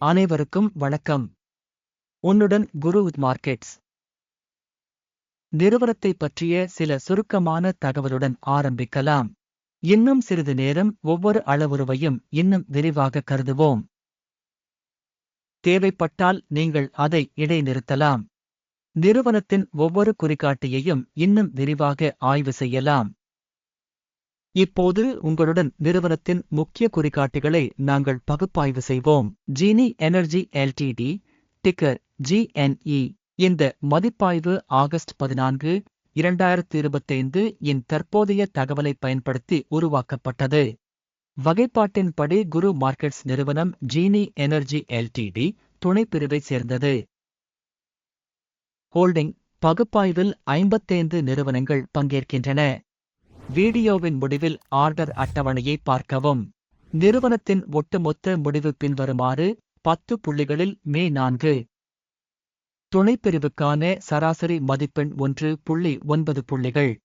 அனைவருக்கும் வணக்கம். உன்னுடன் குரு மார்க்கெட்ஸ். நிறுவனத்தை பற்றிய சில சுருக்கமான தகவலுடன் ஆரம்பிக்கலாம். இன்னும் சிறிது நேரம் ஒவ்வொரு அளவுருவையும் இன்னும் விரிவாக கருதுவோம். தேவைப்பட்டால் நீங்கள் அதை இடைநிறுத்தலாம். நிறுவனத்தின் ஒவ்வொரு குறிகாட்டியையும் இன்னும் விரிவாக ஆய்வு செய்யலாம். இப்போது உங்களுடன் நிறுவனத்தின் முக்கிய குறிகாட்டிகளை நாங்கள் பகுப்பாய்வு செய்வோம். ஜீனி எனர்ஜி எல்டிடி, டிக்கர் GNE. இந்த மதிப்பாய்வு ஆகஸ்ட் 14, 2025 இன் தற்போதைய தகவலை பயன்படுத்தி உருவாக்கப்பட்டது. வகைப்பாட்டின்படி குரு மார்க்கெட்ஸ் நிறுவனம் ஜீனி எனர்ஜி எல்டிடி துணைப்பிரிவை சேர்ந்தது. ஹோல்டிங் பகுப்பாய்வில் 55 நிறுவனங்கள் பங்கேற்கின்றன. வீடியோவின் முடிவில் ஆர்டர் அட்டவணையை பார்க்கவும். நிறுவனத்தின் ஒட்டுமொத்த முடிவு பின்வருமாறு: 10 புள்ளிகளில் மே 4. துணைப்பிரிவுக்கான சராசரி மதிப்பெண் 1.9 புள்ளிகள்.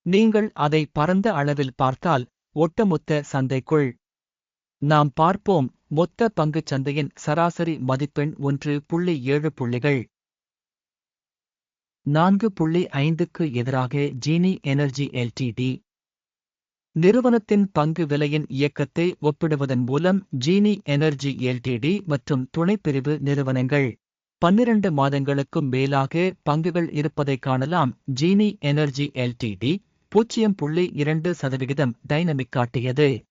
நீங்கள் அதை பரந்த அளவில் பார்த்தால் ஒட்டுமொத்த சந்தைக்குள் நாம் பார்ப்போம். மொத்த பங்குச் சந்தையின் சராசரி மதிப்பெண் 1.7 புள்ளிகள். 4.5க்கு எதிராக ஜீனி எனர்ஜி எல்டிடி. நிறுவனத்தின் பங்கு விலையின் இயக்கத்தை ஒப்பிடுவதன் மூலம் ஜீனி எனர்ஜி எல்டிடி மற்றும் துணைப்பிரிவு நிறுவனங்கள் 12 மாதங்களுக்கும் மேலாக பங்குகள் இருப்பதைக் காணலாம். ஜீனி எனர்ஜி எல்டிடி 0.2% டைனமிக் காட்டியது.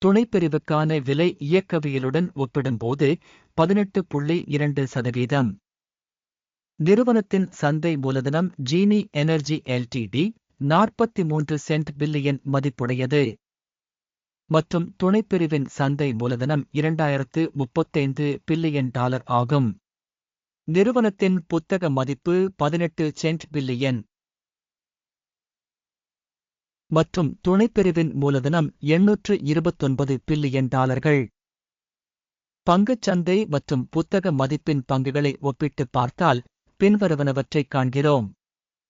துணைப்பிரிவுக்கான விலை இயக்கவியலுடன் ஒப்பிடும்போது 18.2%. நிறுவனத்தின் சந்தை மூலதனம் ஜீனி எனர்ஜி எல்டிடி 43 சென்ட் பில்லியன் மதிப்புடையது மற்றும் துணைப்பிரிவின் சந்தை மூலதனம் $2035 பில்லியன் ஆகும். நிறுவனத்தின் புத்தக மதிப்பு 18 சென்ட் பில்லியன் மற்றும் துணைப்பிரிவின் மூலதனம் $829 பில்லியன். பங்குச்சந்தை மற்றும் புத்தக மதிப்பின் பங்குகளை ஒப்பிட்டு பார்த்தால் பின்வருவனவற்றைக் காண்கிறோம்.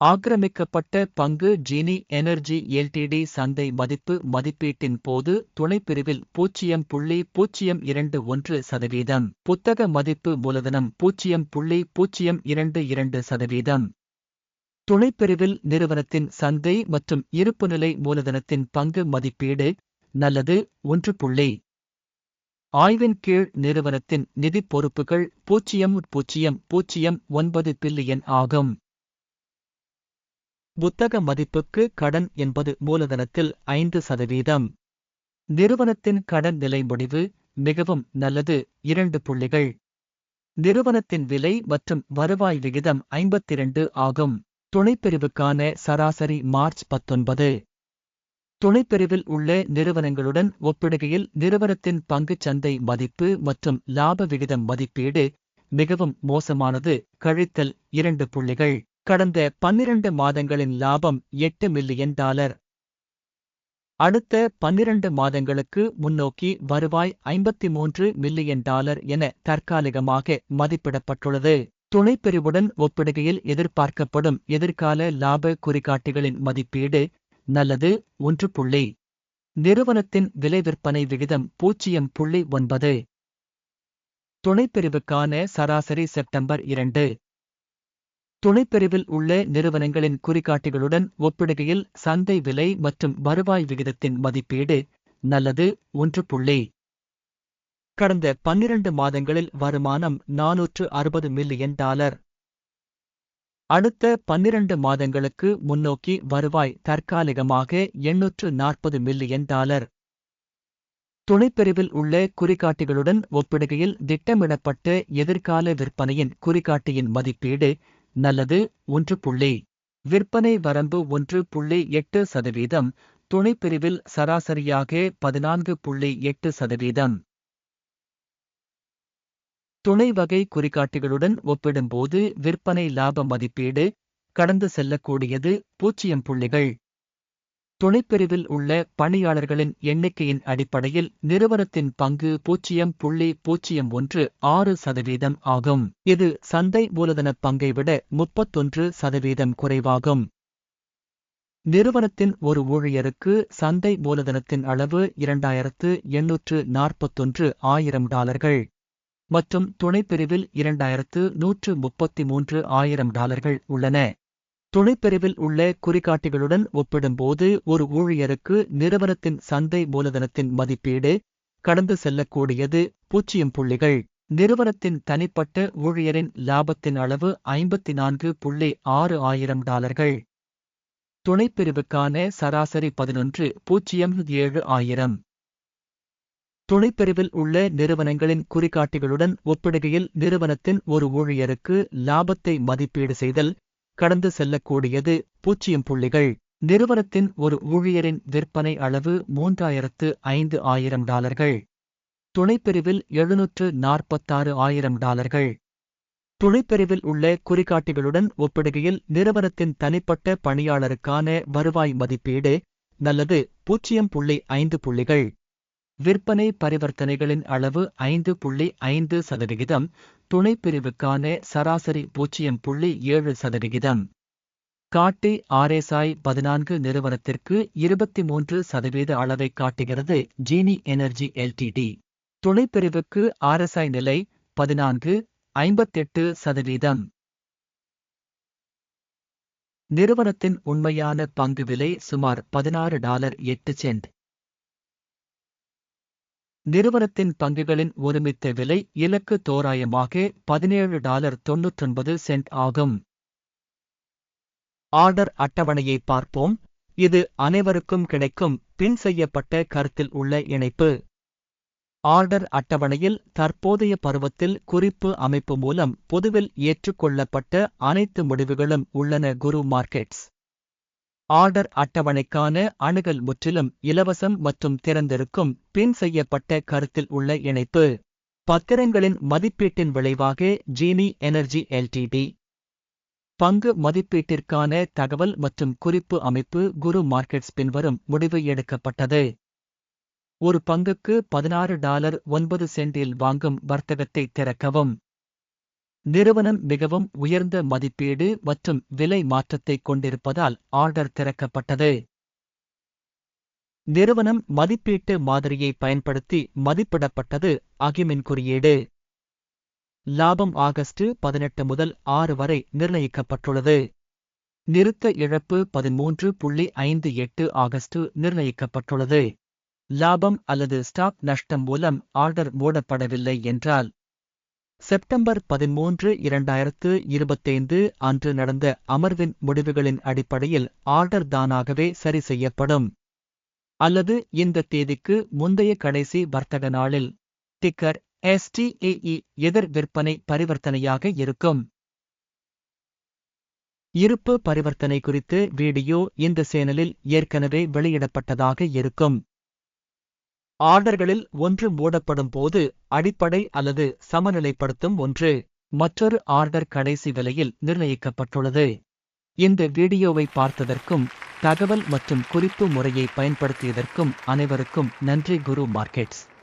ஆக்கிரமிக்கப்பட்ட பங்கு ஜீனி எனர்ஜி எல்டிடி சந்தை மதிப்பு மதிப்பீட்டின் போது துணைப்பிரிவில் 0.021%. புத்தக மதிப்பு மூலதனம் 0.022%. துணைப்பிரிவில் நிறுவனத்தின் சந்தை மற்றும் இருப்புநிலை மூலதனத்தின் பங்கு மதிப்பீடு நல்லது 1. ஆய்வின் கீழ் நிறுவனத்தின் நிதிப் பொறுப்புகள் 0.009 பில்லியன் ஆகும். புத்தக மதிப்புக்கு கடன் என்பது மூலதனத்தில் 5%. நிறுவனத்தின் கடன் நிலை முடிவு மிகவும் நல்லது 2. நிறுவனத்தின் விலை மற்றும் வருவாய் விகிதம் 52 ஆகும். துணைப்பிரிவுக்கான சராசரி மார்ச் 19. துணைப்பிரிவில் உள்ள நிறுவனங்களுடன் ஒப்பிடுகையில் நிறுவனத்தின் பங்குச் சந்தை மதிப்பு மற்றும் லாப விகிதம் மதிப்பீடு மிகவும் மோசமானது கழித்தல் 2. கடந்த 12 மாதங்களின் லாபம் $8 மில்லியன். அடுத்த 12 மாதங்களுக்கு முன்னோக்கி வருவாய் $53 மில்லியன் என தற்காலிகமாக மதிப்பிடப்பட்டுள்ளது. துணைப்பிரிவுடன் ஒப்பிடுகையில் எதிர்பார்க்கப்படும் எதிர்கால லாப குறிகாட்டிகளின் மதிப்பீடு நல்லது 1. நிறுவனத்தின் விலை விற்பனை விகிதம் 0.9. துணைப்பிரிவுக்கான சராசரி செப்டம்பர் 2. துணைப்பிரிவில் உள்ள நிறுவனங்களின் குறிகாட்டிகளுடன் ஒப்பிடுகையில் சந்தை விலை மற்றும் வருவாய் விகிதத்தின் மதிப்பீடு நல்லது 1. கடந்த 12 மாதங்களில் வருமானம் $460 மில்லியன். அடுத்த 12 மாதங்களுக்கு முன்னோக்கி வருவாய் தற்காலிகமாக $840 மில்லியன். துணைப்பிரிவில் உள்ள குறிகாட்டிகளுடன் ஒப்பிடுகையில் திட்டமிடப்பட்ட எதிர்கால விற்பனையின் குறிகாட்டியின் மதிப்பீடு நல்லது 1. விற்பனை வரம்பு 1.8%. துணைப்பிரிவில் சராசரியாக 14.8%. துணை வகை குறிகாட்டிகளுடன் ஒப்பிடும்போது விற்பனை லாப மதிப்பீடு கடந்து செல்லக்கூடியது 0 புள்ளிகள். துணைப்பிரிவில் உள்ள பணியாளர்களின் எண்ணிக்கையின் அடிப்படையில் நிறுவனத்தின் பங்கு 0.016% ஆகும். இது சந்தை மூலதன பங்கை விட 31% குறைவாகும். நிறுவனத்தின் ஒரு ஊழியருக்கு சந்தை மூலதனத்தின் அளவு 2,841,000 மற்றும் துணைப்பிரிவில் 2,133,000 உள்ளன. துணைப்பிரிவில் உள்ள குறிகாட்டிகளுடன் ஒப்பிடும்போது ஒரு ஊழியருக்கு நிறுவனத்தின் சந்தை மூலதனத்தின் மதிப்பீடு கடந்து செல்லக்கூடியது 0 புள்ளிகள். நிறுவனத்தின் தனிப்பட்ட ஊழியரின் லாபத்தின் அளவு 54,600,000. துணைப்பிரிவுக்கான சராசரி 11,007,000. துணைப்பிரிவில் உள்ள நிறுவனங்களின் குறிகாட்டிகளுடன் ஒப்பிடுகையில் நிறுவனத்தின் ஒரு ஊழியருக்கு லாபத்தை மதிப்பீடு செய்தல் கடந்து செல்லக்கூடியது 0 புள்ளிகள். நிறுவனத்தின் ஒரு ஊழியரின் விற்பனை அளவு 3,05,000. துணைப்பிரிவில் 746,000. துணைப்பிரிவில் உள்ள குறிகாட்டிகளுடன் ஒப்பிடுகையில் நிறுவனத்தின் தனிப்பட்ட பணியாளருக்கான வருவாய் மதிப்பீடு நல்லது 0.5 புள்ளிகள். விற்பனை பரிவர்த்தனைகளின் அளவு 5.5%. துணைப்பிரிவுக்கான சராசரி 0.7%. காட்டி RSI 14 நிறுவனத்திற்கு 23% அளவைக் காட்டுகிறது. ஜீனி எனர்ஜி எல்டிடி துணைப்பிரிவுக்கு RSI நிலை 14.58%. நிறுவனத்தின் உண்மையான பங்கு விலை சுமார் $16.08. நிறுவனத்தின் பங்குகளின் ஒருமித்த விலை இலக்கு தோராயமாக $17.99 ஆகும். ஆர்டர் அட்டவணையை பார்ப்போம். இது அனைவருக்கும் கிடைக்கும் பின் செய்யப்பட்ட கருத்தில் உள்ள இணைப்பு. ஆர்டர் அட்டவணையில் தற்போதைய பருவத்தில் குறிப்பு அமைப்பு மூலம் பொதுவில் ஏற்றுக்கொள்ளப்பட்ட அனைத்து முடிவுகளும் உள்ளன. குரு மார்க்கெட்ஸ் ஆர்டர் அட்டவணைக்கான அணுகல் முற்றிலும் இலவசம் மற்றும் திறந்திருக்கும் பின் செய்யப்பட்ட கருத்தில் உள்ள இணைப்பு. பத்திரங்களின் மதிப்பீட்டின் விளைவாக ஜீனி எனர்ஜி எல்டிடி பங்கு மதிப்பீட்டிற்கான தகவல் மற்றும் குறிப்பு அமைப்பு. குரு மார்க்கெட்ஸ் பின்வரும் முடிவு எடுக்கப்பட்டது. ஒரு பங்குக்கு $16.09 வாங்கும் வர்த்தகத்தை திறக்கவும். நிறுவனம் மிகவும் உயர்ந்த மதிப்பீடு மற்றும் விலை மாற்றத்தை கொண்டிருப்பதால் ஆர்டர் திறக்கப்பட்டது. நிறுவனம் மதிப்பீட்டு மாதிரியை பயன்படுத்தி மதிப்பிடப்பட்டது. அகிமின் குறியீடு. லாபம் ஆகஸ்ட் 18 முதல் 6 வரை நிர்ணயிக்கப்பட்டுள்ளது. நிறுத்த இழப்பு 13.58 ஆகஸ்ட் நிர்ணயிக்கப்பட்டுள்ளது. லாபம் அல்லது ஸ்டாக் நஷ்டம் மூலம் ஆர்டர் மூடப்படவில்லை என்றால் செப்டம்பர் 13, 2025 அன்று நடந்த அமர்வின் முடிவுகளின் அடிப்படையில் ஆர்டர் தானாகவே சரி செய்யப்படும். அல்லது இந்த தேதிக்கு முந்தைய கடைசி வர்த்தக நாளில் டிக்கர் STAE எதிர் விற்பனை பரிவர்த்தனையாக இருக்கும். இருப்பு பரிவர்த்தனை குறித்து வீடியோ இந்த சேனலில் ஏற்கனவே வெளியிடப்பட்டதாக இருக்கும். ஆர்டர்களில் ஒன்று மூடப்படும் போது அடிப்படை அல்லது சமநிலைப்படுத்தும் ஒன்று மற்றொரு ஆர்டர் கடைசி விலையில் நிர்ணயிக்கப்பட்டுள்ளது. இந்த வீடியோவை பார்த்ததற்கும் தகவல் மற்றும் குறிப்பு முறையை பயன்படுத்தியதற்கும் அனைவருக்கும் நன்றி. குரு மார்க்கெட்ஸ்